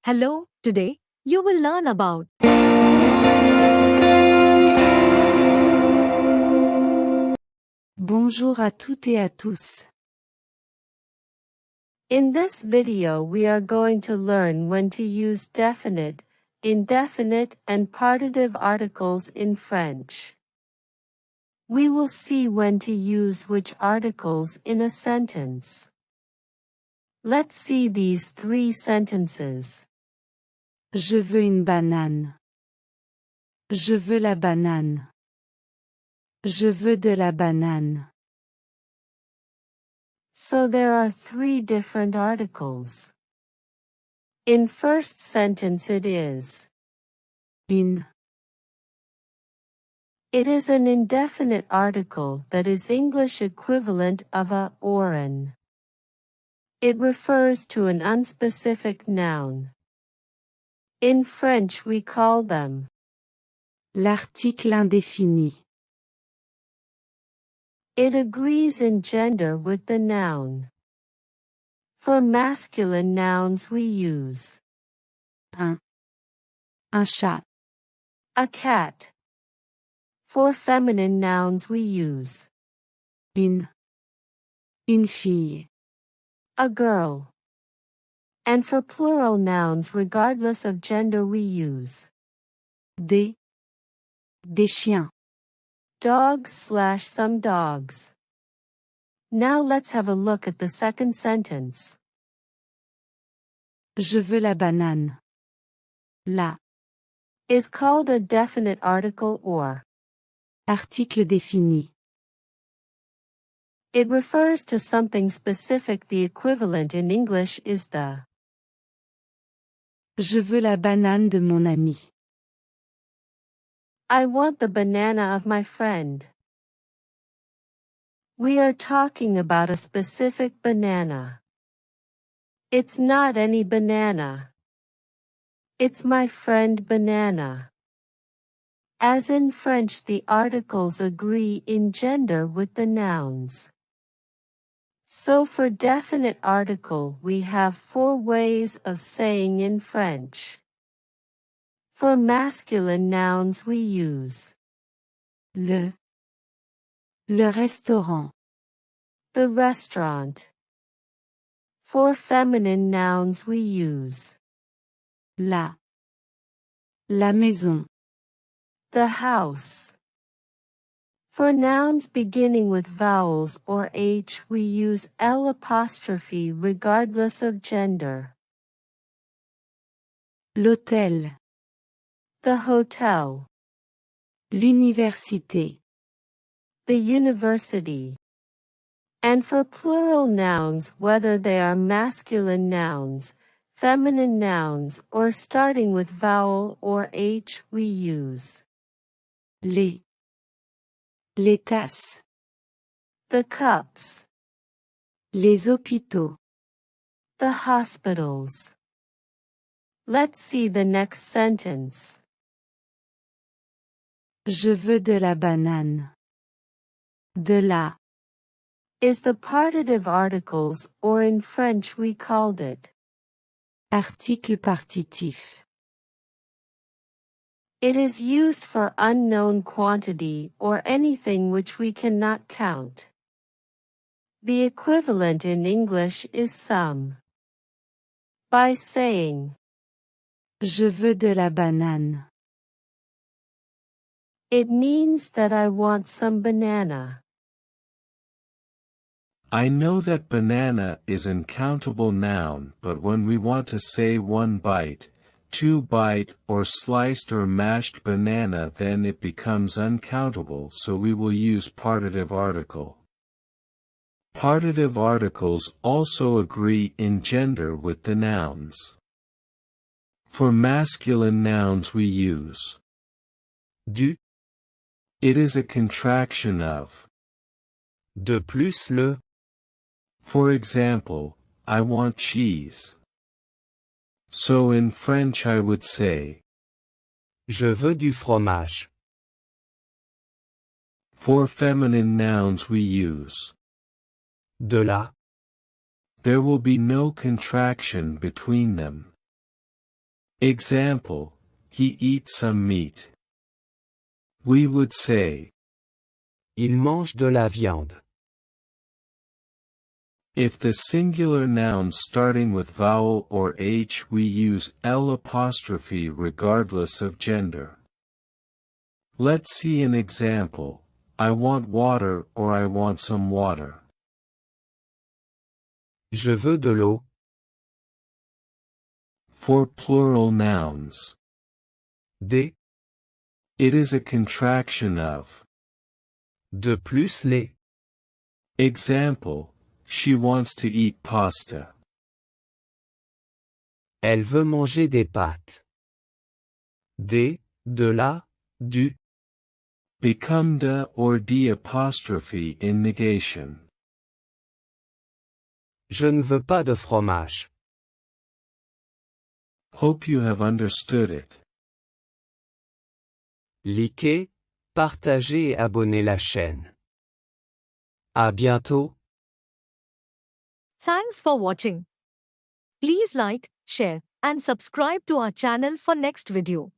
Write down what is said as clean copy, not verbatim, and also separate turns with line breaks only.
Hello, today you will learn about
Bonjour à toutes et à tous.
In this video we are going to learn when to use definite, indefinite and partitive articles in French. We will see when to use which articles in a sentence. Let's see these three sentences.
Je veux une banane. Je veux la banane. Je veux de la banane.
So there are three different articles. In first sentence it is.
Une.
It is an indefinite article that is English equivalent of a or an. It refers to an unspecific noun. In French we call them
L'article indéfini.
It agrees in gender with the noun. For masculine nouns we use
Un chat.
a cat. For feminine nouns we use
Une fille.
a girl. And for plural nouns regardless of gender we use
Des chiens.
dogs/some dogs. Now let's have a look at the second sentence.
Je veux la banane. La.
Is called a definite article or.
Article défini.
It refers to something specific. The equivalent in English is the.
Je veux la banane de mon ami.
I want the banana of my friend. We are talking about a specific banana. It's not any banana. It's my friend banana. As in French, the articles agree in gender with the nouns. So for definite article we have four ways of saying in French. For masculine nouns we use
Le restaurant.
the restaurant. For feminine nouns we use
La maison.
the house. For nouns beginning with vowels or H we use L' regardless of gender.
L'hôtel.
The hotel.
L'université.
The university. And for plural nouns, whether they are masculine nouns, feminine nouns, or starting with vowel or H, we use
Les tasses.
the cups,
Les hôpitaux.
the hospitals. Let's see the next sentence.
Je veux de la banane. De la.
Is the partitive articles, or in French we called it
Article partitif.
It is used for unknown quantity or anything which we cannot count. The equivalent in English is some. By saying,
Je veux de la banane.
it means that I want some banana.
I know that banana is an countable noun, but when we want to say one bite, two bite, or sliced or mashed banana, then it becomes uncountable, so we will use partitive article. Partitive articles also agree in gender with the nouns. For masculine nouns we use du. It is a contraction of de plus le. For example, I want cheese. So in French I would say
Je veux du fromage.
For feminine nouns we use
De la.
There will be no contraction between them. Example, he eats some meat. We would say,
Il mange de la viande.
if the singular noun starting with vowel or h, we use L apostrophe regardless of gender. Let's see an example. I want water or I want some water.
Je veux de l'eau.
For plural nouns,
Des.
it is a contraction of.
De plus les.
Example, she wants to eat pasta.
Elle veut manger des pâtes. Des, de la, du.
Become de or d apostrophe in negation.
Je ne veux pas de fromage.
Hope you have understood it.
Likez, partagez et abonnez la chaîne. À bientôt.
Thanks for watching. Please like, share, and subscribe to our channel for next video.